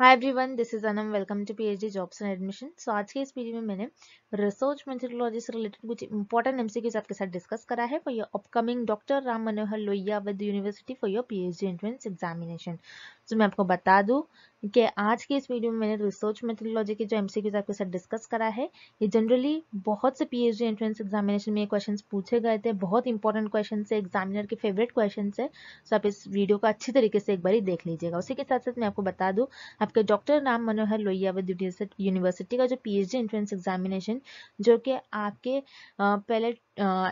Hi everyone, this is Anam. Welcome to PhD jobs and admission. So आज के इस video में मैंने रिसर्च मेथोडोलॉजी से रिलेटेड कुछ इंपॉर्टेंट एमसीक्यूज आपके साथ डिस्कस करा है for your upcoming doctor Ram Manohar Lohia with university for your PhD entrance examination. तो मैं आपको बता दूं कि आज के इस वीडियो में मैंने रिसर्च मेथोडोलॉजी के जो एमसीक्यूज आपके साथ डिस्कस करा है, ये जनरली बहुत से पीएचडी एंट्रेंस एग्जामिनेशन में ये क्वेश्चंस पूछे गए थे। बहुत इंपॉर्टेंट क्वेश्चन है, एग्जामिनर के फेवरेट क्वेश्चन है। सो आप इस वीडियो को अच्छी तरीके से एक बार देख लीजिएगा। उसी के साथ साथ मैं आपको बता दूं, आपके doctor Ram Manohar Lohia with university का जो पीएचडी एंट्रेंस एग्जामिनेशन, जो कि आपके पहले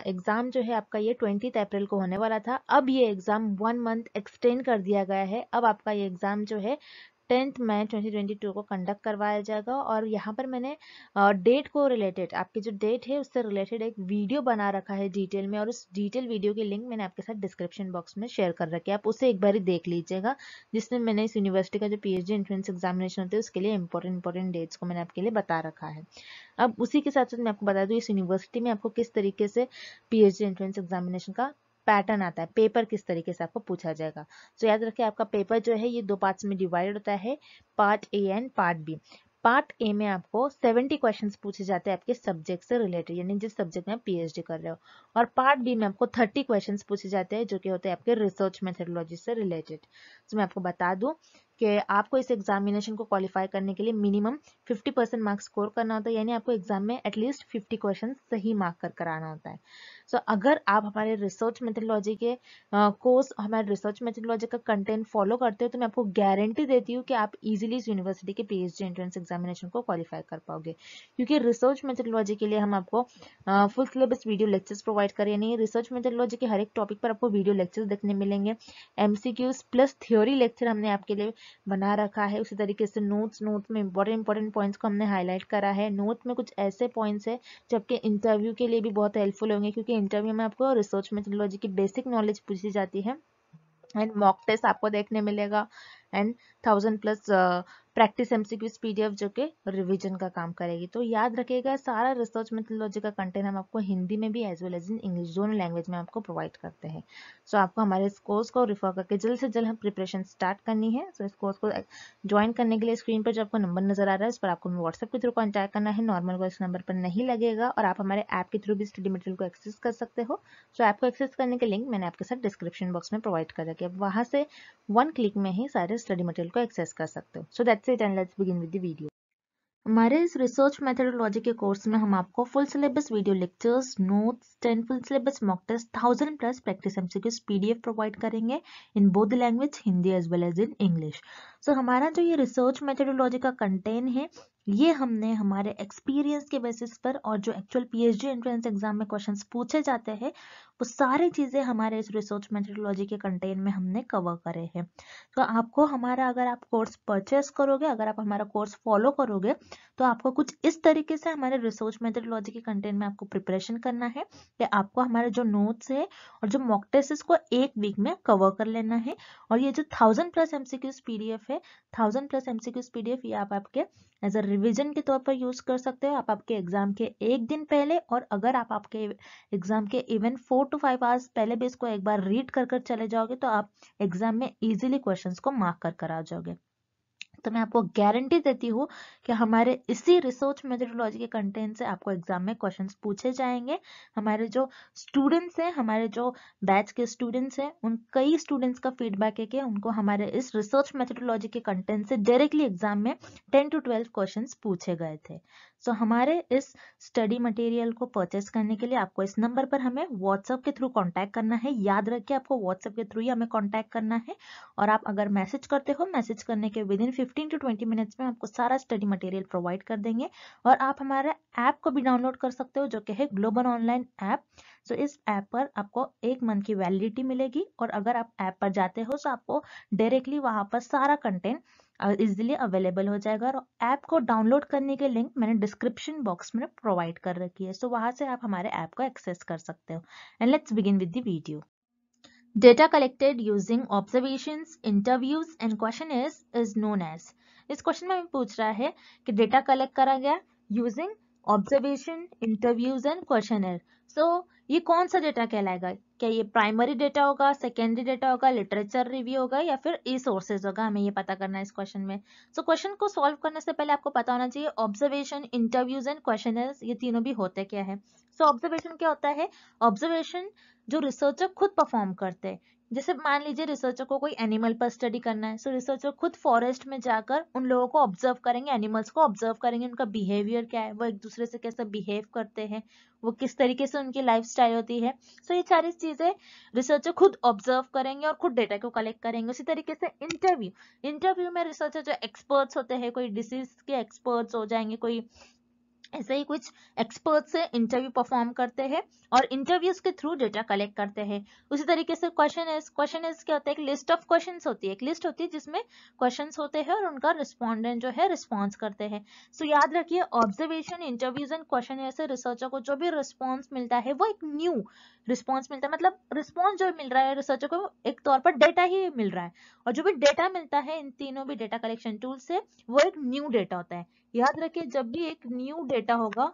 एग्जाम जो है आपका ये 20 अप्रैल को होने वाला था, अब ये एग्जाम 1 मंथ एक्सटेंड कर दिया गया है। अब आपका ये एग्जाम जो है 10 मई 2022 को कंडक्ट करवाया जाएगा। और यहाँ पर मैंने डेट को रिलेटेड, आपकी जो डेट है उससे रिलेटेड एक वीडियो बना रखा है डिटेल में, और उस डिटेल वीडियो की लिंक मैंने आपके साथ डिस्क्रिप्शन बॉक्स में शेयर कर रखी है। आप उसे एक बार देख लीजिएगा, जिसमें मैंने इस यूनिवर्सिटी का जो पीएचडी एंट्रेंस एग्जामिनेशन होता है उसके लिए इंपॉर्टेंट डेट्स को मैंने आपके लिए बता रखा है। अब उसी के साथ साथ मैं आपको बता दूं, इस यूनिवर्सिटी में आपको किस तरीके से पीएचडी एंट्रेंस एग्जामिनेशन का पैटर्न आता है, पेपर किस तरीके से आपको पूछा जाएगा। तो याद रखिए, आपका पेपर जो है ये 2 पार्ट्स में डिवाइड होता है, part A and part B. Part A में आपको 70 क्वेश्चंस पूछे जाते हैं आपके सब्जेक्ट से रिलेटेड, यानी जिस सब्जेक्ट में आप पीएचडी कर रहे हो। और पार्ट बी में आपको 30 क्वेश्चंस पूछे जाते हैं, जो कि होते हैं आपके रिसर्च मेथोडोलॉजी से रिलेटेड। तो मैं आपको बता दूं कि आपको इस एग्जामिनेशन को क्वालिफाई करने के लिए मिनिमम 50% मार्क्स स्कोर करना होता है, यानी आपको एग्जाम में एटलीस्ट 50 क्वेश्चन सही मार्क कर कराना होता है। सो अगर आप हमारे रिसर्च मेथोडोलॉजी के कोर्स, हमारे रिसर्च मेथोडोलॉजी का कंटेंट फॉलो करते हो, तो मैं आपको गारंटी देती हूँ कि आप इजीली इस यूनिवर्सिटी के पीएचडी एंट्रेंस एग्जामिनेशन को क्वालिफाई कर पाओगे। क्योंकि रिसर्च मेथोडोलॉजी के लिए हम आपको full syllabus video lectures provide कर रहे हैं। रिसर्च मेथोडोलॉजी के हर एक टॉपिक पर आपको वीडियो लेक्चर्स देखने मिलेंगे। एमसीक्यूज प्लस थ्योरी लेक्चर हमने आपके लिए बना रखा है। उसी तरीके से नोट्स में इंपॉर्टेंट पॉइंट्स को हमने हाईलाइट करा है। नोट में कुछ ऐसे पॉइंट्स है जो आपके इंटरव्यू के लिए भी बहुत हेल्पफुल होंगे, क्योंकि इंटरव्यू में आपको रिसर्च मेथोडोलॉजी की बेसिक नॉलेज पूछी जाती है। एंड मॉक टेस्ट आपको देखने मिलेगा, एंड 1000+ प्रैक्टिस एमसीक्यूज पीडीएफ जो कि रिवीजन का काम करेगी। तो याद रखिएगा, सारा रिसर्च मेथोडोलॉजी का कंटेंट हम आपको हिंदी में भी as well as in English, दोनों लैंग्वेज में आपको प्रोवाइड करते हैं। सो आपको हमारे इस कोर्स को रिफर करके जल्द से जल्द हम प्रिपरेशन स्टार्ट करनी है। सो इस कोर्स को ज्वाइन करने के लिए स्क्रीन पर जो आपको नंबर नजर आ रहा है, उस पर आपको व्हाट्सएप के थ्रू कॉन्टैक्ट करना है। नॉर्मल कॉल इस नंबर पर नहीं लगेगा, और आप हमारे ऐप के थ्रू भी स्टडी मटेरियल को एक्सेस कर सकते हो। सो ऐप को एक्सेस करने के लिंक मैंने आपके साथ डिस्क्रिप्शन बॉक्स में प्रोवाइड कर रखी है। वहां से 1 क्लिक में ही सारे स्टडी मटेरियल को एक्सेस कर सकते हो। So that's it, and let's begin with the video. हमारे इस रिसर्च मेथोडोलॉजी के कोर्स में हम आपको full syllabus video lectures, notes, 10 full syllabus mock test, 1000+ practice MCQs PDF provide करेंगे in both language, Hindi as well as in English. So हमारा जो ये रिसर्च मेथोडोलॉजी का कंटेंट है, ये हमने हमारे एक्सपीरियंस के बेसिस पर, और जो एक्चुअल पीएचडी एंट्रेंस एग्जाम में क्वेश्चंस पूछे जाते हैं, वो सारी चीजें हमारे इस रिसर्च मेथोडोलॉजी के कंटेंट में हमने कवर करे हैं। तो आपको हमारा, अगर आप कोर्स परचेस करोगे, अगर आप हमारा कोर्स फॉलो करोगे, तो आपको कुछ इस तरीके से हमारे रिसर्च मेथोडोलॉजी के कंटेंट में आपको प्रिपरेशन करना है कि आपको हमारे जो नोट्स है और जो मॉक टेस्ट इसको 1 वीक में कवर कर लेना है। और ये जो 1000+ एमसीक्यूज पीडीएफ है, 1000+ एमसीक्यूज पीडीएफ, ये आप आपके एज अ रिविजन के तौर पर यूज कर सकते हो। आप आपके एग्जाम के 1 दिन पहले, और अगर आप आपके एग्जाम के इवन 4 to 5 आवर्स पहले भी इसको एक बार रीड कर चले जाओगे, तो आप एग्जाम में इजीली क्वेश्चंस को मार्क कर आ जाओगे। तो मैं आपको गारंटी देती हूँ कि हमारे इसी रिसर्च मेथोडोलॉजी के कंटेंट से आपको एग्जाम में क्वेश्चंस पूछे जाएंगे। हमारे जो स्टूडेंट्स हैं, हमारे जो बैच के स्टूडेंट्स हैं, उन कई स्टूडेंट्स का फीडबैक है कि उनको हमारे इस रिसर्च मेथोडोलॉजी के कंटेंट से डायरेक्टली एग्जाम में 10 to 12 क्वेश्चंस पूछे गए थे। सो हमारे इस स्टडी मटेरियल को परचेस करने के लिए आपको इस नंबर पर हमें व्हाट्सएप के थ्रू कॉन्टैक्ट करना है। याद रखिए, आपको व्हाट्सएप के थ्रू ही हमें कॉन्टैक्ट करना है। और आप अगर मैसेज करते हो, मैसेज करने के विद इन 15 to 20 मिनट्स में आपको सारा स्टडी मटेरियल प्रोवाइड कर देंगे। और आप हमारा ऐप को भी डाउनलोड कर सकते हो, जो कि है ग्लोबल ऑनलाइन ऐप। सो इस ऐप पर आपको 1 मंथ की वैलिडिटी मिलेगी, और अगर आप ऐप पर जाते हो तो आपको डायरेक्टली वहां पर सारा कंटेंट इजिली अवेलेबल हो जाएगा। और ऐप को डाउनलोड करने के लिंक मैंने डिस्क्रिप्शन बॉक्स में प्रोवाइड कर रखी है। सो वहां से आप हमारे ऐप को एक्सेस कर सकते हो। And let's begin with the video. Data collected using observations, interviews and questionnaires is known as। इस क्वेश्चन में पूछ रहा है कि डेटा कलेक्ट करा गया using observation, interviews and questionnaire. So ये कौन सा डेटा कहलाएगा? क्या ये प्राइमरी डेटा होगा, सेकेंडरी डेटा होगा, लिटरेचर रिव्यू होगा या फिर ई सोर्सेज होगा? हमें ये पता करना है इस क्वेश्चन में। सो क्वेश्चन को सॉल्व करने से पहले आपको पता होना चाहिए ऑब्जर्वेशन, इंटरव्यूज एंड क्वेश्चनर्स ये तीनों भी होते क्या है। सो ऑब्जर्वेशन क्या होता है? ऑब्जर्वेशन जो रिसर्चर खुद परफॉर्म करते हैं। जैसे मान लीजिए रिसर्चर को कोई एनिमल पर स्टडी करना है, सो रिसर्चर खुद फॉरेस्ट में जाकर उन लोगों को ऑब्जर्व करेंगे, एनिमल्स को ऑब्जर्व करेंगे, उनका बिहेवियर क्या है, वो एक दूसरे से कैसे बिहेव करते हैं, वो किस तरीके से उनकी लाइफस्टाइल होती है। सो ये सारी चीजें रिसर्चर खुद ऑब्जर्व करेंगे और खुद डेटा को कलेक्ट करेंगे। उसी तरीके से इंटरव्यू में रिसर्चर जो एक्सपर्ट्स होते हैं, कोई डिसीज के एक्सपर्ट्स हो जाएंगे, कोई ऐसे ही कुछ एक्सपर्ट से इंटरव्यू परफॉर्म करते हैं और इंटरव्यूज के थ्रू डेटा कलेक्ट करते हैं। उसी तरीके से क्वेश्चन इज क्या होता है? एक लिस्ट ऑफ क्वेश्चंस होती है, एक लिस्ट होती है जिसमें क्वेश्चंस होते हैं और उनका रिस्पोंडेंट जो है रिस्पॉन्स करते हैं। सो याद रखिए ऑब्जर्वेशन, इंटरव्यूज एंड क्वेश्चन से रिसर्चर को जो भी रिस्पॉन्स मिलता है वो एक न्यू रिस्पॉन्स मिलता है, मतलब रिस्पॉन्स जो मिल रहा है रिसर्चर को एक तौर पर डेटा ही मिल रहा है, और जो भी डेटा मिलता है इन तीनों भी डेटा कलेक्शन टूल से वो एक न्यू डेटा होता है। याद रखिए जब भी एक न्यू डेटा होगा,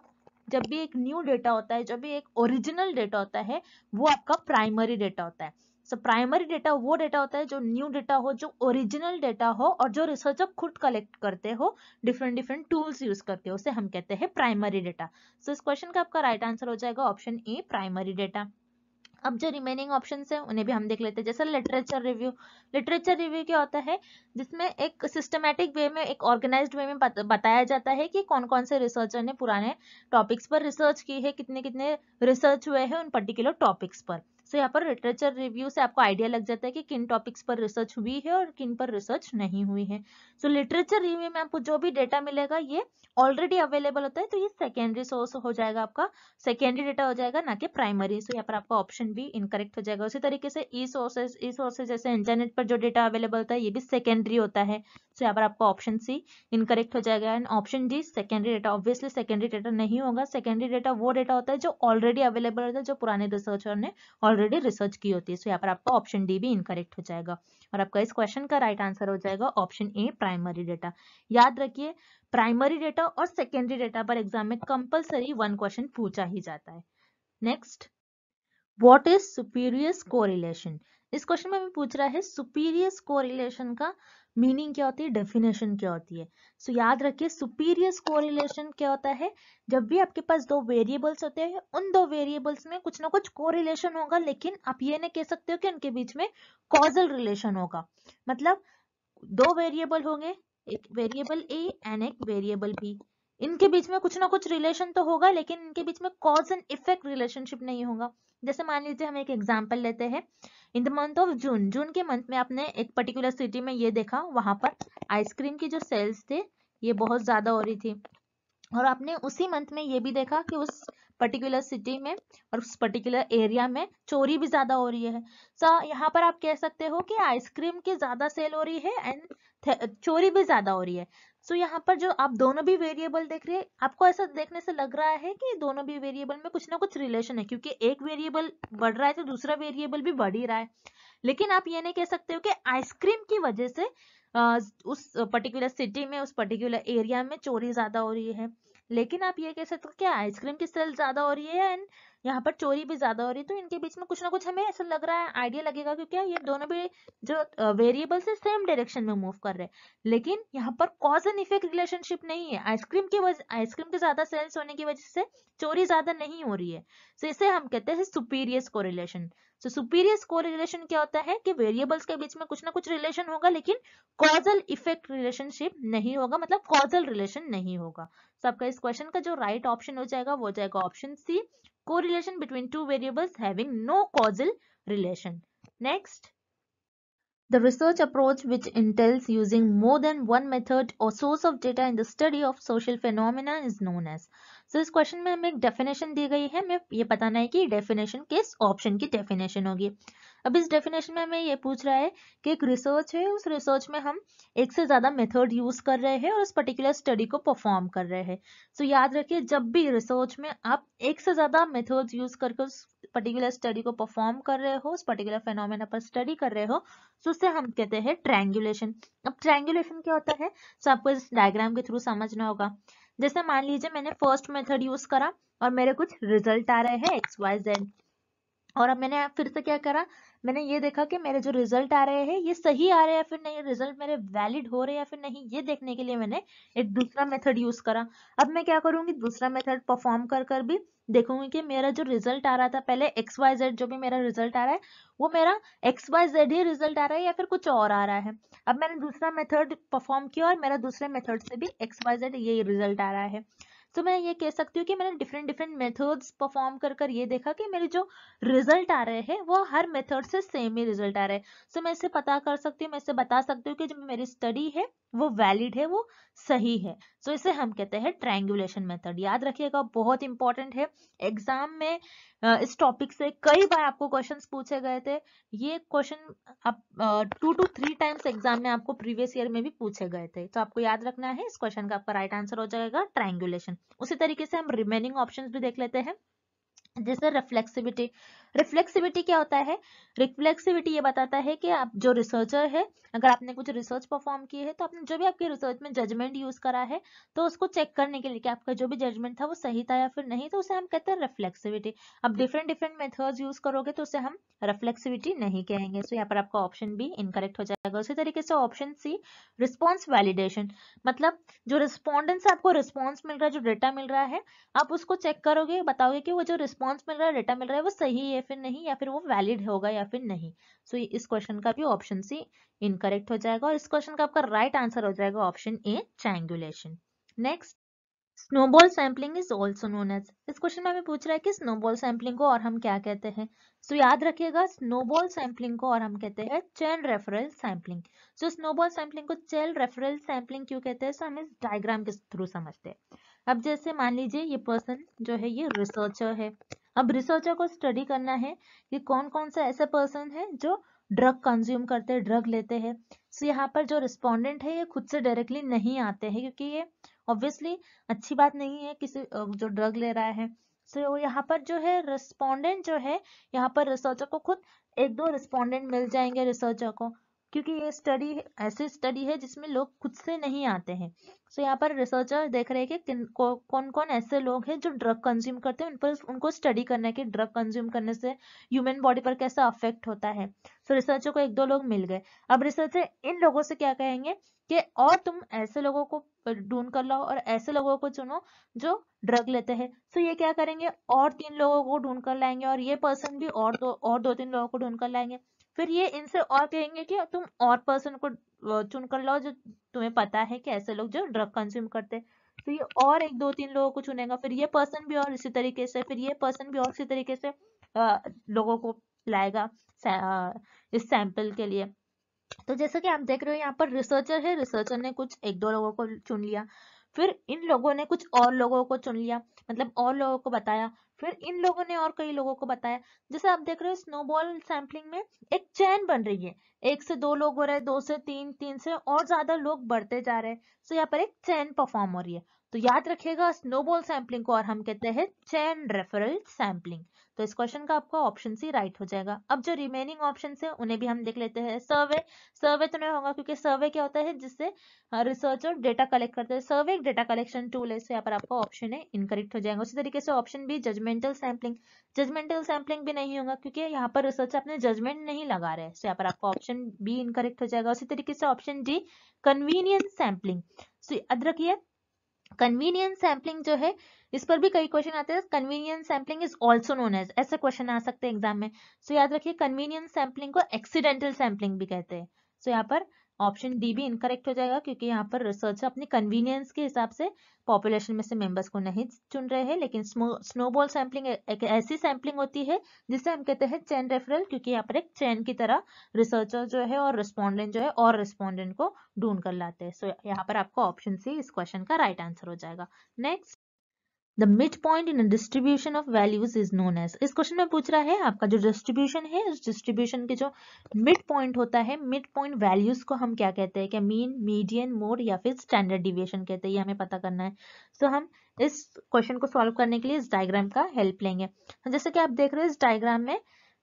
जब भी एक न्यू डेटा होता है, जब भी एक ओरिजिनल डेटा होता है, वो आपका प्राइमरी डेटा होता है। सो प्राइमरी डेटा वो डेटा होता है जो न्यू डेटा हो, जो ओरिजिनल डेटा हो और जो रिसर्चर खुद कलेक्ट करते हो डिफरेंट डिफरेंट टूल्स यूज करके, उसे हम कहते हैं प्राइमरी डेटा। सो इस क्वेश्चन का आपका राइट आंसर हो जाएगा ऑप्शन ए, प्राइमरी डेटा। अब जो रिमेनिंग ऑप्शंस है उन्हें भी हम देख लेते हैं। जैसे लिटरेचर रिव्यू, लिटरेचर रिव्यू क्या होता है? जिसमें एक सिस्टमैटिक वे में, एक ऑर्गेनाइज्ड वे में बताया जाता है कि कौन कौन से रिसर्चर ने पुराने टॉपिक्स पर रिसर्च की है, कितने कितने रिसर्च हुए हैं उन पर्टिकुलर टॉपिक्स पर। सो यहाँ पर लिटरेचर रिव्यू से आपको आइडिया लग जाता है कि किन टॉपिक्स पर रिसर्च हुई है और किन पर रिसर्च नहीं हुई है। सो लिटरेचर रिव्यू में आपको जो भी डेटा मिलेगा ये ऑलरेडी अवेलेबल होता है, तो ये सेकेंडरी सोर्स हो जाएगा, आपका सेकेंडरी डेटा हो जाएगा, ना कि प्राइमरी। सो यहाँ पर आपका ऑप्शन बी इनकरेक्ट हो जाएगा। उसी तरीके से ई सोर्सेज जैसे इंटरनेट पर जो डेटा अवेलेबल होता है ये भी सेकेंडरी होता है। सो यहाँ पर आपका ऑप्शन सी इनकरेक्ट हो जाएगा and option D secondary data. Obviously secondary data नहीं होगा, सेकेंडरी डेटा वो डेटा होता है जो ऑलरेडी अवेलेबल होता है, जो पुराने रिसर्चर ने ऑलरेडी रिसर्च की होती है। सो यहाँ पर आपका ऑप्शन डी भी इनकरेक्ट हो जाएगा और आपका इस क्वेश्चन का राइट आंसर हो जाएगा ऑप्शन ए, प्राइमरी डेटा। याद रखिए प्राइमरी डेटा और सेकेंडरी डेटा पर एग्जाम में कंपलसरी वन क्वेश्चन पूछा ही जाता है। Next, what is spurious correlation? इस क्वेश्चन में हमें पूछ रहा है सुपीरियस कोरिलेशन का मीनिंग क्या होती है, डेफिनेशन क्या होती है। सो याद रखिए सुपीरियस कोरिलेशन क्या होता है? जब भी आपके पास दो वेरिएबल्स होते हैं, उन दो वेरिएबल्स में कुछ ना कुछ कोरिलेशन होगा, लेकिन आप ये नहीं कह सकते हो कि उनके बीच में कॉजल रिलेशन होगा। मतलब दो वेरिएबल होंगे, एक वेरिएबल ए एंड एक वेरिएबल बी, इनके बीच में कुछ ना कुछ रिलेशन तो होगा, लेकिन इनके बीच में कॉज एंड इफेक्ट रिलेशनशिप नहीं होगा। जैसे मान लीजिए हम एक एग्जांपल लेते हैं, in the month of June, June के मंथ में आपने एक पर्टिकुलर सिटी में ये देखा, वहां पर आइसक्रीम की जो सेल्स थे ये बहुत ज्यादा हो रही थी, और आपने उसी मंथ में ये भी देखा कि उस पर्टिकुलर सिटी में और उस पर्टिकुलर एरिया में चोरी भी ज्यादा हो रही है। सो यहाँ पर आप कह सकते हो कि आइसक्रीम की ज्यादा सेल हो रही है एंड चोरी भी ज्यादा हो रही है। सो यहाँ पर जो आप दोनों भी वेरिएबल देख रहे हैं, आपको ऐसा देखने से लग रहा है कि दोनों भी वेरिएबल में कुछ ना कुछ रिलेशन है, क्योंकि एक वेरिएबल बढ़ रहा है तो दूसरा वेरिएबल भी बढ़ ही रहा है। लेकिन आप ये नहीं कह सकते हो कि आइसक्रीम की वजह से उस पर्टिकुलर सिटी में, उस पर्टिकुलर एरिया में चोरी ज्यादा हो रही है। लेकिन आप ये कह सकते हो कि आइसक्रीम की सेल ज्यादा हो रही है एंड यहाँ पर चोरी भी ज्यादा हो रही है, तो इनके बीच में कुछ ना कुछ हमें ऐसा लग रहा है, आइडिया लगेगा, क्योंकि ये दोनों भी जो वेरिएबल्स है सेम डायरेक्शन में मूव कर रहे हैं। लेकिन यहाँ पर कॉज एंड इफेक्ट रिलेशनशिप नहीं है, आइसक्रीम के ज्यादा सेल्स होने की वजह से चोरी ज्यादा नहीं हो रही है। तो इसे हम कहते हैं सुपीरियस कोरिलेशन। तो सुपीरियस कोरिलेशन क्या होता है कि वेरिएबल्स के बीच में कुछ ना कुछ रिलेशन होगा, लेकिन कॉजल इफेक्ट रिलेशनशिप नहीं होगा, मतलब कॉजल रिलेशन नहीं होगा। तो आपका इस क्वेश्चन का जो राइट ऑप्शन हो जाएगा वो हो जाएगा option C, correlation between two variables having no causal relation. Next, the research approach which entails using more than one method or source of data in the study of social phenomena is known as। So इस question में हमें एक definition दी गई है, हमें ये बताना है कि डेफिनेशन किस ऑप्शन की डेफिनेशन होगी। अब इस डेफिनेशन में हमें ये पूछ रहा है कि एक रिसर्च है, उस रिसर्च में हम एक से ज्यादा मेथड यूज कर रहे हैं और उस पर्टिकुलर स्टडी को परफॉर्म कर रहे हैं। सो याद रखिए जब भी रिसर्च में आप एक से ज्यादा मेथड्स यूज करके उस पर्टिकुलर स्टडी को परफॉर्म कर रहे हो, उस पर्टिकुलर फेनोमेना पर स्टडी कर रहे हो, तो उससे हम कहते हैं ट्रायंगुलेशन। अब ट्रायंगुलेशन क्या होता है, तो आपको इस डायग्राम के थ्रू समझना होगा। जैसे मान लीजिए मैंने फर्स्ट मेथड यूज करा और मेरे कुछ रिजल्ट आ रहे हैं XYZ, और अब मैंने फिर से क्या करा, मैंने ये देखा कि मेरे जो रिजल्ट आ रहे हैं ये सही आ रहे हैं या फिर नहीं, रिजल्ट मेरे वैलिड हो रहे हैं या फिर नहीं, ये देखने के लिए मैंने एक दूसरा मेथड यूज करा। अब मैं क्या करूंगी, दूसरा मेथड परफॉर्म कर कर भी देखूंगी कि मेरा जो रिजल्ट आ रहा था पहले XYZ, जो भी मेरा रिजल्ट आ रहा है वो मेरा XYZ ही रिजल्ट आ रहा है या फिर कुछ और आ रहा है। अब मैंने दूसरा मेथड परफॉर्म किया और मेरा दूसरे मेथड से भी XYZ यही रिजल्ट आ रहा है। तो मैं ये कह सकती हूँ कि मैंने डिफरेंट डिफरेंट मेथड्स परफॉर्म कर कर ये देखा कि मेरे जो रिजल्ट आ रहे हैं वो हर मेथड से सेम ही रिजल्ट आ रहे हैं। सो मैं इसे पता कर सकती हूँ, मैं इसे बता सकती हूँ कि जो मेरी स्टडी है वो वैलिड है, वो सही है। सो इसे हम कहते हैं ट्रायंगुलेशन मेथड। याद रखिएगा, बहुत इंपॉर्टेंट है। एग्जाम में इस टॉपिक से कई बार आपको क्वेश्चंस पूछे गए थे। ये क्वेश्चन आप 2 to 3 टाइम्स एग्जाम में आपको प्रीवियस ईयर में भी पूछे गए थे, तो आपको याद रखना है। इस क्वेश्चन का आपका राइट आंसर हो जाएगा ट्रायंगुलेशन। उसी तरीके से हम रिमेनिंग ऑप्शंस भी देख लेते हैं। जैसे रिफ्लेक्सिविटी। रिफ्लेक्सिविटी क्या होता है, रिफ्लेक्सिविटी ये बताता है कि आप जो रिसर्चर है, अगर आपने कुछ रिसर्च परफॉर्म की है तो आपने जो भी आपके रिसर्च में जजमेंट यूज करा है तो उसको चेक करने के लिए कि आपका जो भी जजमेंट था वो सही था या फिर नहीं, तो उसे हम कहते हैं रिफ्लेक्सिविटी। अब डिफरेंट डिफरेंट मेथड्स यूज करोगे तो उसे हम रिफ्लेक्सिविटी नहीं कहेंगे। सो यहाँ पर आपका ऑप्शन बी इनकरेक्ट हो जाएगा। उसी तरीके से ऑप्शन सी रिस्पॉन्स वैलिडेशन, मतलब जो रिस्पॉन्डेंट से आपको रिस्पॉन्स मिल रहा है, जो डेटा मिल रहा है, आप उसको चेक करोगे, बताओगे कि वो जो रिस्पॉन्स मिल रहा है, डेटा मिल रहा है, वो सही है फिर नहीं, या फिर वो वैलिड होगा या फिर नहीं। सो इस क्वेश्चन का भी ऑप्शन सी इनकरेक्ट हो जाएगा और इस क्वेश्चन का आपका राइट आंसर हो जाएगा option A triangulation. Next, snowball sampling is also known as. इस क्वेश्चन में हमें पूछ रहा है कि स्नोबॉल सैम्पलिंग को और हम क्या कहते हैं। सो याद रखिएगा, स्नोबॉल सैम्पलिंग को और हम कहते हैं चेन रेफरल सैम्पलिंग। सो स्नोबॉल सैम्पलिंग को चेन रेफरल सैम्पलिंग क्यों कहते हैं, सो हम इस डायग्राम के थ्रू समझते हैं। अब जैसे मान लीजिए ये पर्सन जो है ये रिसर्चर है। अब रिसर्चर को स्टडी करना है कि कौन कौन से ऐसे पर्सन है जो ड्रग कंज्यूम करते हैं, ड्रग लेते हैं। सो यहाँ पर जो रिस्पोंडेंट है ये खुद से डायरेक्टली नहीं आते हैं, क्योंकि ये ऑब्वियसली अच्छी बात नहीं है किसी जो ड्रग ले रहा है। सो यहाँ पर जो है रिस्पोंडेंट जो है, यहाँ पर रिसर्चर को खुद एक दो रिस्पोंडेंट मिल जाएंगे रिसर्चर को, क्योंकि ये स्टडी ऐसी स्टडी है जिसमें लोग खुद से नहीं आते हैं। सो यहाँ पर रिसर्चर देख रहे हैं कि कौन कौन ऐसे लोग हैं जो ड्रग कंज्यूम करते हैं, उन पर उनको स्टडी करना है कि ड्रग कंज्यूम करने से ह्यूमन बॉडी पर कैसा अफेक्ट होता है। सो रिसर्चर को एक दो लोग मिल गए। अब रिसर्चर इन लोगों से क्या कहेंगे कि और तुम ऐसे लोगों को ढूंढ कर लाओ और ऐसे लोगों को चुनो जो ड्रग लेते हैं। सो ये क्या करेंगे, और 3 लोगों को ढूंढ कर लाएंगे और ये पर्सन भी और दो तीन लोगों को ढूंढ कर लाएंगे। फिर ये इनसे और कहेंगे कि तुम और पर्सन को चुन कर लाओ जो तुम्हें पता है कि ऐसे लोग जो ड्रग कंज्यूम करते हैं। तो ये और एक दो तीन लोगों को चुनेगा, फिर ये पर्सन भी और इसी तरीके से, फिर ये पर्सन भी और इसी तरीके से लोगों को लाएगा इस सैंपल के लिए। तो जैसा कि आप देख रहे हो यहाँ पर रिसर्चर है, रिसर्चर ने कुछ एक दो लोगों को चुन लिया, फिर इन लोगों ने कुछ और लोगों को चुन लिया, मतलब और लोगों को बताया, फिर इन लोगों ने और कई लोगों को बताया। जैसे आप देख रहे हो स्नोबॉल सैम्पलिंग में एक चेन बन रही है, 1 से 2 लोग हो रहे हैं, 2 से 3, 3 से और ज्यादा लोग बढ़ते जा रहे हैं। तो यहाँ पर एक चेन परफॉर्म हो रही है। तो याद रखिएगा, स्नोबॉल सैम्पलिंग को और हम कहते हैं चेन रेफरल सैम्पलिंग। तो इस क्वेश्चन का आपका ऑप्शन सी राइट हो जाएगा। अब जो रिमेनिंग ऑप्शन है उन्हें भी हम देख लेते हैं। सर्वे, सर्वे तो नहीं होगा क्योंकि सर्वे क्या होता है जिससे रिसर्चर डेटा कलेक्ट करते हैं। सर्वे एक डेटा कलेक्शन टूल है, इससे यहाँ पर आपका ऑप्शन है इनकरेक्ट हो जाएगा। उसी तरीके से option B judgemental sampling, judgemental sampling भी नहीं होगा क्योंकि यहाँ पर रिसर्चर अपने जजमेंट नहीं लगा रहे हैं। यहाँ पर आपका ऑप्शन बी इनकरेक्ट हो जाएगा। उसी तरीके से ऑप्शन डी कन्वीनियंस सैम्पलिंग। याद रखिए, कन्वीनियंस सैम्पलिंग जो है इस पर भी कई क्वेश्चन आते हैं। Convenience sampling is also known as, ऐसे क्वेश्चन आ सकते हैं एग्जाम में। याद रखिए, कन्वीनियंस सैम्पलिंग को एक्सीडेंटल सैम्पलिंग भी कहते हैं। यहाँ पर ऑप्शन डी भी इनकरेक्ट हो जाएगा क्योंकि यहाँ पर रिसर्चर अपनी कन्वीनियंस के हिसाब से पॉपुलेशन में से मेंबर्स को नहीं चुन रहे हैं। लेकिन स्नोबॉल सैम्पलिंग एक ऐसी सैम्पलिंग होती है जिसे हम कहते हैं चेन रेफरल, क्योंकि यहाँ पर एक चेन की तरह रिसर्चर जो है और रिस्पोंडेंट जो है और रिस्पोंडेंट को ढूंढ कर लाते हैं। यहाँ पर आपका ऑप्शन सी इस क्वेश्चन का राइट आंसर हो जाएगा। Next, the mid point in distribution of values is known as. इस क्वेश्चन में पूछ रहा है आपका जो डिस्ट्रीब्यूशन है, इस डिस्ट्रीब्यूशन के जो मिड पॉइंट होता है, मिड पॉइंट वैल्यूज को हम क्या कहते हैं, क्या मीन, मीडियन, मोड या फिर स्टैंडर्ड डिविएशन कहते हैं, ये हमें पता करना है। तो हम इस क्वेश्चन को सॉल्व करने के लिए इस डायग्राम का हेल्प लेंगे। जैसे कि आप देख रहे हो इस डायग्राम में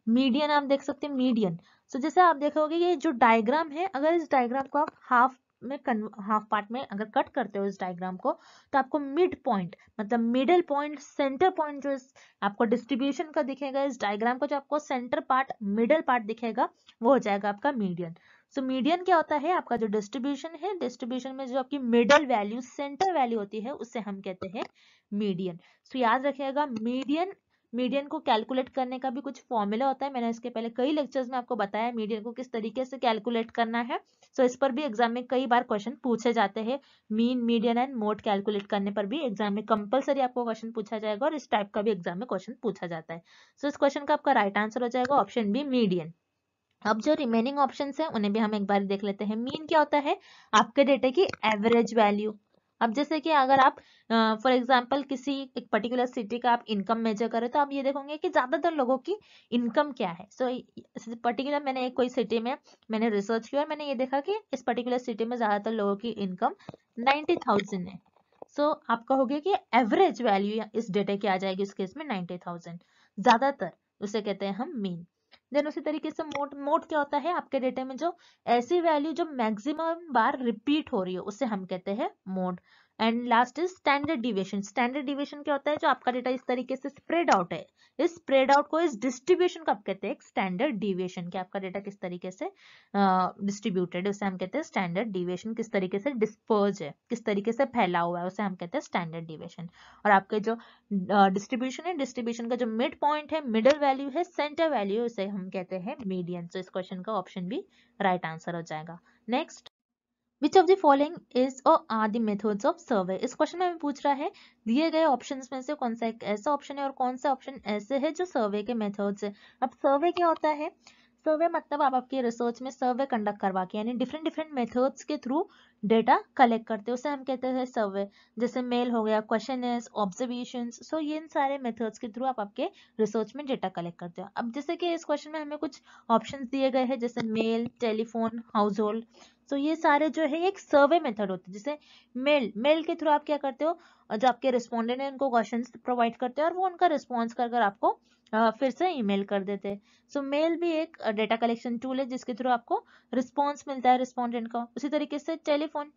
मीडियन आप देख सकते हैं, मीडियन। जैसे आप देखोगे ये जो डायग्राम है, अगर इस डायग्राम को आप हाफ में हाफ पार्ट में अगर कट करते हो इस डायग्राम को, तो आपको मिड पॉइंट मतलब मिडल पॉइंट, सेंटर पॉइंट जो आपको डिस्ट्रीब्यूशन का दिखेगा इस डायग्राम का, जो आपको सेंटर पार्ट, मिडल पार्ट दिखेगा, वो हो जाएगा आपका मीडियन। सो मीडियन क्या होता है? आपका जो डिस्ट्रीब्यूशन है, डिस्ट्रीब्यूशन में जो आपकी मिडल वैल्यू, सेंटर वैल्यू होती है, उससे हम कहते हैं मीडियन। सो याद रखिएगा, मीडियन को कैलकुलेट करने का भी कुछ फॉर्मूला होता है। मैंने इसके पहले कई लेक्चर्स में आपको बताया मीडियन को किस तरीके से कैलकुलेट करना है। सो इस पर भी एग्जाम में कई बार क्वेश्चन पूछे जाते हैं। Mean, median and mode calculate करने पर भी एग्जाम में कंपलसरी आपको क्वेश्चन पूछा जाएगा, और इस टाइप का भी एग्जाम में क्वेश्चन पूछा जाता है। सो इस क्वेश्चन का आपका राइट आंसर हो जाएगा ऑप्शन बी, मीडियन। अब जो रिमेनिंग ऑप्शंस हैं उन्हें भी हम एक बार देख लेते हैं। मीन क्या होता है? आपके डेटा की एवरेज वैल्यू। अब जैसे कि अगर आप फॉर एग्जांपल किसी एक पर्टिकुलर सिटी का आप इनकम मेजर करें, तो आप ये देखोगे कि ज्यादातर लोगों की इनकम क्या है। सो पर्टिकुलर मैंने एक कोई सिटी में मैंने रिसर्च किया और मैंने ये देखा कि इस पर्टिकुलर सिटी में ज्यादातर लोगों की इनकम 90,000 है। सो आप कहोगे कि एवरेज वैल्यू इस डेटा की आ जाएगी इस केस में 90,000 ज्यादातर, उसे कहते हैं हम मीन। देन उसी तरीके से मोड क्या होता है? आपके डेटा में जो ऐसी वैल्यू जो मैक्सिमम बार रिपीट हो रही है, उसे हम कहते हैं mode. And last is standard deviation. Standard deviation क्या होता है? जो आपका डेटा इस तरीके से स्प्रेड आउट है, इस स्प्रेड आउट को, इस डिस्ट्रीब्यूशन को आप कहते हैं स्टैंडर्ड डिविएशन। कि आपका डेटा किस तरीके से डिस्ट्रीब्यूटेड है, उसे हम कहते हैं स्टैंडर्ड डिविएशन। किस तरीके से डिस्पर्ज है, किस तरीके से फैला हुआ है, उसे हम कहते हैं स्टैंडर्ड डिविएशन। और आपके जो डिस्ट्रीब्यूशन है, डिस्ट्रीब्यूशन का जो मिड पॉइंट है, मिडल वैल्यू है, सेंटर वैल्यू, उसे हम कहते हैं मीडियन। तो इस क्वेश्चन का ऑप्शन भी राइट आंसर हो जाएगा। Next, which of the following is or are the methods of survey. इस क्वेश्चन में हमें पूछ रहा है दिए गए ऑप्शंस में से कौन सा एक ऐसा ऑप्शन है और कौन सा ऑप्शन ऐसे है जो सर्वे के मेथड्स है। अब सर्वे क्या होता है? सर्वे मतलब आप आपकी रिसर्च में सर्वे कंडक्ट करवा के, यानी डिफरेंट डिफरेंट मेथड्स के थ्रू डेटा कलेक्ट करते हैं, उसे हम कहते हैं सर्वे। जैसे मेल हो गया, क्वेश्चनर्स, ऑब्जर्वेशंस। सो ये इन सारे मेथड्स के थ्रू आप आपके रिसर्च में डेटा कलेक्ट करते हो। अब जैसे कि इस क्वेश्चन में हमें कुछ ऑप्शंस दिए गए हैं, जैसे मेल, टेलीफोन, हाउस होल्ड। तो ये सारे जो है एक सर्वे मेथड होते हैं। जैसे मेल के थ्रू आप क्या करते हो, जो आपके रिस्पोंडेंट है उनको क्वेश्चंस प्रोवाइड करते हैं और वो उनका रिस्पॉन्स कर आपको फिर से ईमेल कर देते हैं। सो मेल भी एक डेटा कलेक्शन टूल है जिसके थ्रू आपको रिस्पॉन्स मिलता है रिस्पोंडेंट का। उसी तरीके से टेलीफोन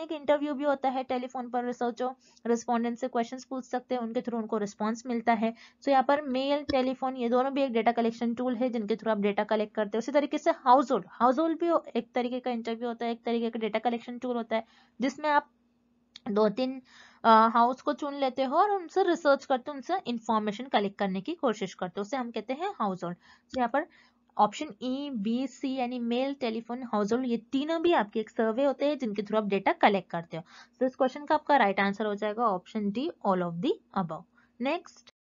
एक इंटरव्यू भी होता है। टेलीफोन पर रिसर्चर रिस्पोंडेंट से क्वेश्चंस पूछ सकते हैं, उनके थ्रू उनको रिस्पॉन्स मिलता है। सो यहाँ पर मेल, टेलीफोन, ये दोनों भी एक डेटा कलेक्शन टूल है जिनके थ्रू आप डेटा कलेक्ट करते हो। उसी तरीके से हाउस होल्ड भी एक तरीके का इंटरव्यू होता है, एक तरीके का डेटा कलेक्शन टूल होता है, जिसमें आप 2-3 हाउस को चुन लेते हो और उनसे रिसर्च करते हो, उनसे इंफॉर्मेशन कलेक्ट करने की कोशिश करते हो, उसे हम कहते हैं हाउस होल्ड। तो यहाँ पर ऑप्शन ई, बी, सी यानी मेल, टेलीफोन, हाउस होल्ड, ये तीनों भी आपके एक सर्वे होते हैं जिनके थ्रू आप डेटा कलेक्ट करते हो। तो इस क्वेश्चन का आपका राइट आंसर हो जाएगा option D, all of the above. Next,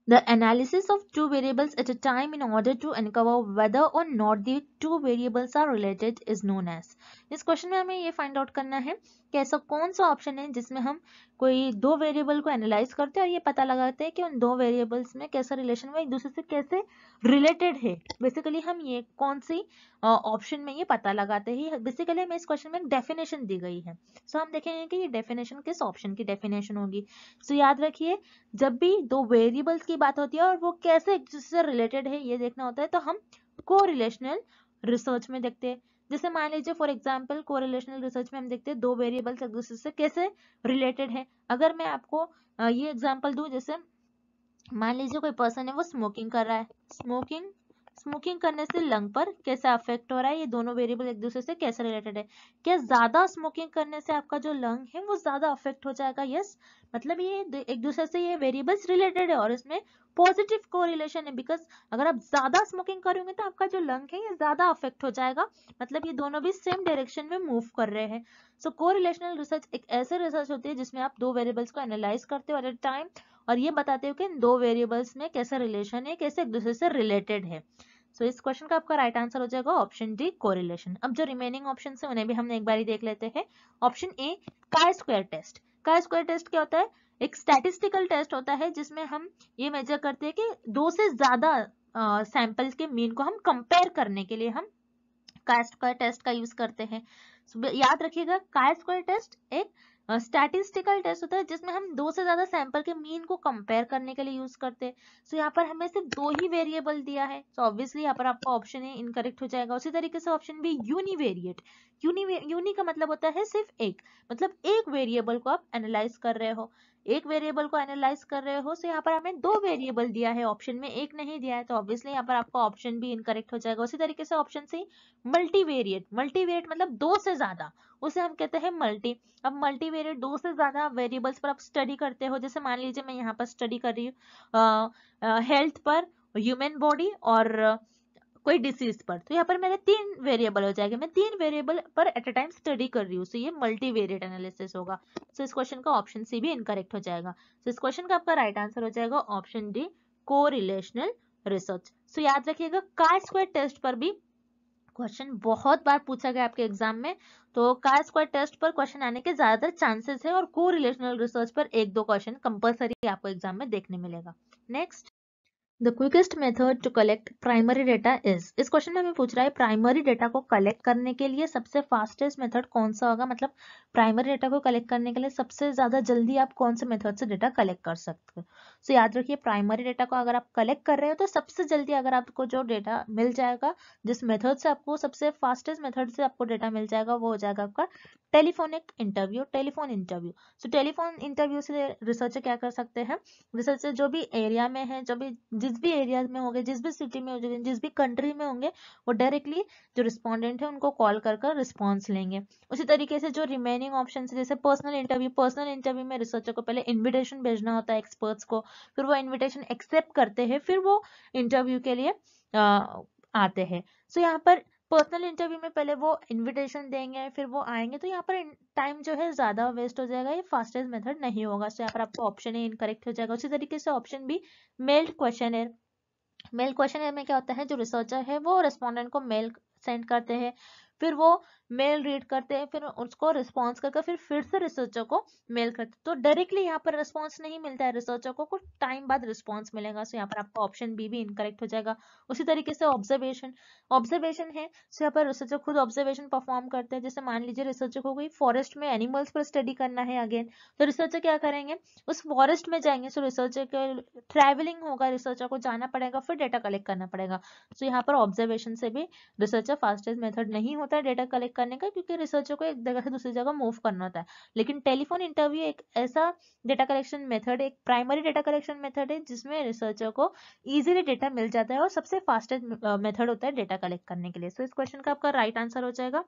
the analysis of two variables at a time in order to uncover whether or not the two variables are related is known as। इस question में हमें ये find out करना है कि ऐसा कौन सा ऑप्शन है जिसमें हम कोई दो वेरिएबल को एनालाइज करते हैं और ये पता लगाते हैं कि उन दो वेरिएबल्स में कैसा रिलेशन है, एक दूसरे से कैसे रिलेटेड है। बेसिकली हम ये कौन सी ऑप्शन में ये पता लगाते हैं। बेसिकली हमें इस क्वेश्चन में एक डेफिनेशन दी गई है। सो हम देखेंगे कि ये डेफिनेशन किस ऑप्शन की डेफिनेशन होगी। सो याद रखिए, जब भी दो वेरिएबल्स की बात होती है और वो कैसे एक दूसरे से रिलेटेड है ये देखना होता है, तो हम कोरिलेशनल रिसर्च में देखते हैं। जैसे मान लीजिए फॉर एग्जांपल कोरिलेशनल रिसर्च में हम देखते हैं दो वेरिएबल्स एक दूसरे से कैसे रिलेटेड है। अगर मैं आपको ये एग्जांपल दूं, जैसे मान लीजिए कोई पर्सन है वो स्मोकिंग कर रहा है, स्मोकिंग करने से लंग पर कैसा अफेक्ट हो रहा है, ये दोनों वेरिएबल एक दूसरे से कैसे रिलेटेड है। क्या ज्यादा स्मोकिंग करने से आपका जो लंग है वो ज्यादा अफेक्ट हो जाएगा? यस, मतलब ये एक दूसरे से ये वेरिएबल्स रिलेटेड है और इसमें पॉजिटिव कोरिलेशन है। बिकॉज अगर आप ज्यादा स्मोकिंग करोगे तो आपका जो लंग है ये ज्यादा अफेक्ट हो जाएगा, मतलब ये दोनों भी सेम डायरेक्शन में मूव कर रहे हैं। सो कोरिलेशनल रिसर्च एक ऐसे रिसर्च होती है जिसमें आप दो वेरिएबल्स को एनालाइज करते हो एट अ टाइम और ये बताते हो कि इन दो वेरिएबल्स में कैसा रिलेशन है, कैसे एक दूसरे से रिलेटेड है। सो इस क्वेश्चन का आपका राइट आंसर हो जाएगा ऑप्शन डी, कोरिलेशन। अब जो रिमेनिंग ऑप्शन है उन्हें भी हमने एक बार देख लेते हैं। Option A, chi square test. Chi square test क्या होता है? एक स्टैटिस्टिकल टेस्ट होता है जिसमें हम ये मेजर करते हैं कि दो से ज्यादा सैंपल्स के मीन को हम कंपेयर करने के लिए हम काई स्क्वायर टेस्ट का यूज करते हैं। याद रखिएगा, काई स्क्वायर टेस्ट एक स्टैटिस्टिकल टेस्ट होता है जिसमें हम 2 से ज्यादा सैंपल के मीन को कंपेयर करने के लिए यूज करते हैं। सो यहाँ पर हमें सिर्फ 2 ही वेरिएबल दिया है, तो ऑब्वियसली यहाँ पर आपका ऑप्शन ए इनकरेक्ट हो जाएगा। उसी तरीके से ऑप्शन बी यूनिवेरिएट, यूनी का मतलब होता है सिर्फ एक, मतलब एक वेरिएबल को आप एनालाइज कर रहे हो, एक वेरिएबल को एनालाइज कर रहे हो। सो यहाँ पर हमें 2 वेरिएबल दिया है, ऑप्शन में एक नहीं दिया है, तो ऑब्वियसली यहाँ पर आपका ऑप्शन बी इनकरेक्ट हो जाएगा। उसी तरीके से ऑप्शन सी मल्टीवेरिएट, मल्टीवेरिएट मतलब 2 से ज्यादा, उसे हम कहते हैं मल्टी। अब मल्टीवेरिएट 2 से ज्यादा वेरिएबल्स पर आप स्टडी करते हो, जैसे मान लीजिए मैं यहाँ पर स्टडी कर रही हूँ हेल्थ पर, ह्यूमन बॉडी और कोई डिसीज पर, तो यहाँ पर मेरे 3 वेरिएबल हो जाएंगे, मैं 3 वेरिएबल पर एट अ टाइम स्टडी कर रही हूँ, सो ये मल्टीवेरिएट एनालिसिस होगा। सो इस क्वेश्चन का ऑप्शन सी भी इनकरेक्ट हो जाएगा। सो इस क्वेश्चन का आपका राइट आंसर हो जाएगा ऑप्शन डी, कोरिलेशनल रिसर्च। सो याद रखिएगा कार स्क्वायर टेस्ट पर भी क्वेश्चन बहुत बार पूछा गया आपके एग्जाम में, तो कार स्क्वायर टेस्ट पर क्वेश्चन आने के ज्यादातर चांसेस है, और को रिलेशनल रिसर्च पर 1-2 क्वेश्चन कंपलसरी आपको एग्जाम में देखने मिलेगा। Next, the quickest method to collect primary data is, इस क्वेश्चन में हमें पूछ रहा है प्राइमरी डेटा को कलेक्ट करने के लिए सबसे फास्टेस्ट मेथड कौन सा होगा, मतलब प्राइमरी डेटा को कलेक्ट करने के लिए सबसे ज्यादा जल्दी आप कौन से मेथड से डेटा कलेक्ट कर सकते हो। सो याद रखिए प्राइमरी डेटा को अगर आप कलेक्ट कर रहे हो तो सबसे जल्दी अगर आपको जो डेटा मिल जाएगा, जिस मेथड से आपको सबसे फास्टेस्ट मेथड से आपको डेटा मिल जाएगा, वो हो जाएगा आपका टेलीफोनिक इंटरव्यू, टेलीफोन इंटरव्यू। सो टेलीफोन इंटरव्यू से रिसर्चर क्या कर सकते हैं, रिसर्चर जो भी एरिया में है, जो भी जिस भी एरिया में होंगे, जिस भी सिटी में होंगे, जिस भी कंट्री में होंगे, वो डायरेक्टली जो रिस्पोंडेंट है उनको कॉल कर कर रिस्पॉन्स लेंगे। उसी तरीके से जो रिमेनिंग ऑप्शन है जैसे पर्सनल इंटरव्यू, पर्सनल इंटरव्यू में रिसर्चर को पहले इन्विटेशन भेजना होता है एक्सपर्ट्स को, फिर वो इन्विटेशन एक्सेप्ट करते हैं, फिर वो इंटरव्यू के लिए आते हैं। सो यहाँ पर पर्सनल इंटरव्यू में पहले वो इनविटेशन देंगे, फिर वो आएंगे, तो यहाँ पर टाइम जो है ज्यादा वेस्ट हो जाएगा, ये फास्टेस्ट मेथड नहीं होगा। तो यहाँ पर आपको ऑप्शन ए इनकरेक्ट हो जाएगा। उसी तरीके से option B mailed question, mail question में क्या होता है, जो रिसर्चर है वो रेस्पोंडेंट को मेल सेंड करते हैं, फिर वो मेल रीड करते हैं, फिर उसको रिस्पॉन्स करके फिर से रिसर्चर को मेल करते हैं, तो डायरेक्टली यहाँ पर रिस्पॉन्स नहीं मिलता है, रिसर्चर को कुछ टाइम बाद रिस्पॉन्स मिलेगा। सो यहाँ पर आपका ऑप्शन बी भी इनकरेक्ट हो जाएगा। उसी तरीके से ऑब्जर्वेशन, ऑब्जर्वेशन है, सो यहाँ पर रिसर्चर खुद ऑब्जर्वेशन परफॉर्म करते हैं। जैसे मान लीजिए रिसर्चर को कोई फॉरेस्ट में एनिमल्स पर स्टडी करना है अगेन, तो रिसर्चर क्या करेंगे, उस फॉरेस्ट में जाएंगे, सो रिसर्चर के ट्रैवलिंग होगा, रिसर्चर को जाना पड़ेगा, फिर डेटा कलेक्ट करना पड़ेगा। सो यहाँ पर ऑब्जर्वेशन से भी रिसर्चर फास्टेस्ट मेथड नहीं होता है डेटा कलेक्ट करने का, क्योंकि रिसर्चर को एक जगह से दूसरी जगह मूव करना होता है। लेकिन टेलीफोन इंटरव्यू एक ऐसा डेटा कलेक्शन मेथड, एक प्राइमरी डेटा कलेक्शन मेथड है जिसमें रिसर्चर को इजीली डेटा मिल जाता है और सबसे फास्टेस्ट मेथड होता है डेटा कलेक्ट करने के लिए। सो इस क्वेश्चन का आपका राइट आंसर हो जाएगा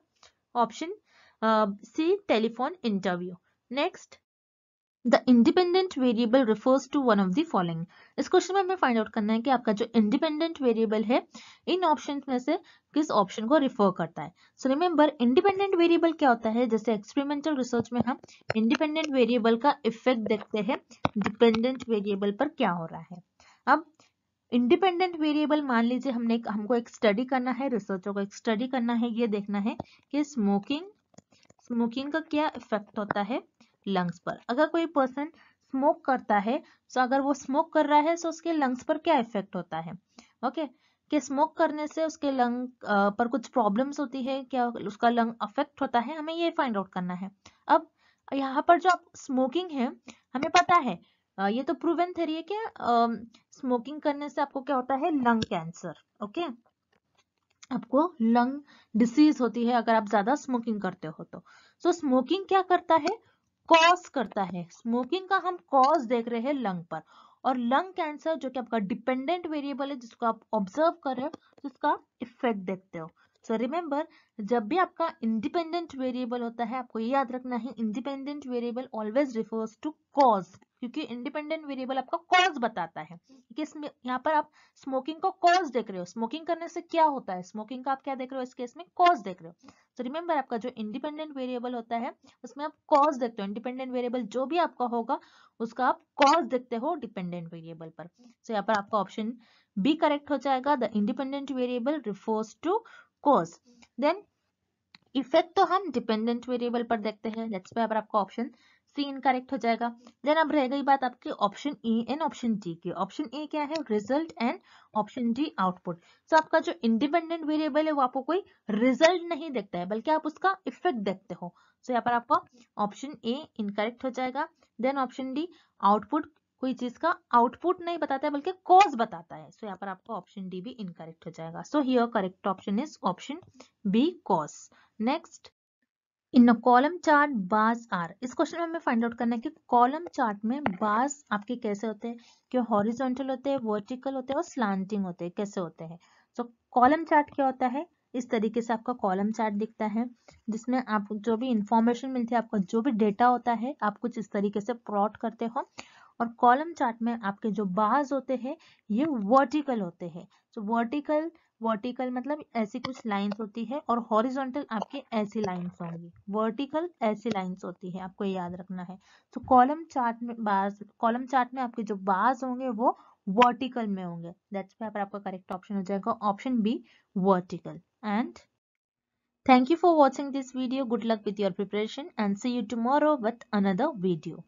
option C, telephone interview. Next, the independent variable refers to one of the following, इस क्वेश्चन में हमें फाइंड आउट करना है कि आपका जो इंडिपेंडेंट वेरिएबल है इन ऑप्शंस में से किस ऑप्शन को रिफर करता है। सो रिमेंबर इंडिपेंडेंट वेरिएबल क्या होता है, जैसे एक्सपेरिमेंटल रिसर्च में हम इंडिपेंडेंट वेरिएबल का इफेक्ट देखते हैं डिपेंडेंट वेरिएबल पर क्या हो रहा है। अब इंडिपेंडेंट वेरिएबल मान लीजिए हमको एक स्टडी करना है, रिसर्चर को एक स्टडी करना है, ये देखना है कि स्मोकिंग का क्या इफेक्ट होता है लंग्स पर। अगर कोई पर्सन स्मोक करता है, तो अगर वो स्मोक कर रहा है तो उसके लंग्स पर क्या इफेक्ट होता है, ओके, कि स्मोक करने से उसके लंग पर कुछ प्रॉब्लम्स होती है, क्या उसका लंग अफेक्ट होता है, हमें ये फाइंड आउट करना है। अब यहाँ पर जो स्मोकिंग है, हमें पता है ये तो प्रूवन थ्योरी है कि स्मोकिंग करने से आपको क्या होता है, लंग कैंसर, ओके, आपको लंग डिसीज होती है अगर आप ज्यादा स्मोकिंग करते हो तो। सो स्मोकिंग क्या करता है, कॉज करता है, स्मोकिंग का हम कॉज देख रहे हैं लंग पर, और लंग कैंसर जो कि आपका डिपेंडेंट वेरिएबल है जिसको आप ऑब्जर्व कर रहे हो, जिसका इफेक्ट देखते हो। सो रिमेंबर जब भी आपका इंडिपेंडेंट वेरिएबल होता है, आपको ये याद रखना है independent variable always refers to cause, क्योंकि इंडिपेंडेंट वेरिएबल आपका कॉज बताता है कि यहाँ पर आप स्मोकिंग को कॉज देख रहे हो, स्मोकिंग करने से क्या होता है, स्मोकिंग का आप क्या देख रहे हो, इस केस में कॉज देख रहे हो। तो रिमेंबर आपका जो इंडिपेंडेंट वेरिएबल होता है उसमें आप कॉज देखते हो, इंडिपेंडेंट वेरिएबल जो भी आपका होगा उसका आप कॉज देखते हो डिपेंडेंट वेरिएबल पर। तो यहाँ पर आपका ऑप्शन बी करेक्ट हो जाएगा, the independent variable refers to cause. Then effect तो हम डिपेंडेंट वेरिएबल पर देखते हैं, लेट्स पे आपका ऑप्शन सी इनकरेक्ट हो जाएगा। देन अब रह गई बात आपकी option E and option D की। ऑप्शन ए क्या है, result, and option D output. तो आपका जो इंडिपेंडेंट वेरिएबल है वो आपको कोई रिजल्ट नहीं देखता है, बल्कि आप उसका इफेक्ट देखते हो। तो यहाँ पर आपका ऑप्शन ए इनकरेक्ट हो जाएगा। देन ऑप्शन डी आउटपुट, कोई चीज का आउटपुट नहीं बताता है बल्कि कॉज बताता है। सो यहाँ पर आपका ऑप्शन डी भी इनकरेक्ट हो जाएगा। So here correct option is option B, cause. Next, in a column chart bars are. इस क्वेश्चन में हमें फाइंड आउट करना है कि कॉलम चार्ट में बार्स आपके कैसे होते हैं, कि हॉरिजॉन्टल होते हैं, वर्टिकल होते हैं और स्लांटिंग होते हैं, कैसे होते हैं। तो कॉलम चार्ट क्या होता है, इस तरीके से आपका कॉलम चार्ट दिखता है, जिसमें आप जो भी इंफॉर्मेशन मिलती है, आपका जो भी डेटा होता है, आप कुछ इस तरीके से प्लॉट करते हो। और कॉलम चार्ट में आपके जो बार्स होते हैं ये वर्टिकल होते हैं। तो वर्टिकल मतलब ऐसी कुछ लाइंस होती है, और हॉरिजॉन्टल आपके ऐसी लाइंस होंगी। वर्टिकल ऐसी लाइंस होती है, आपको याद रखना है। तो कॉलम चार्ट में आपके जो बार्स होंगे वो वर्टिकल में होंगे। दैट्स व्हाई आपका करेक्ट ऑप्शन हो जाएगा option B, vertical. And thank you for watching this video. Good luck with your preparation and see you tomorrow with another video.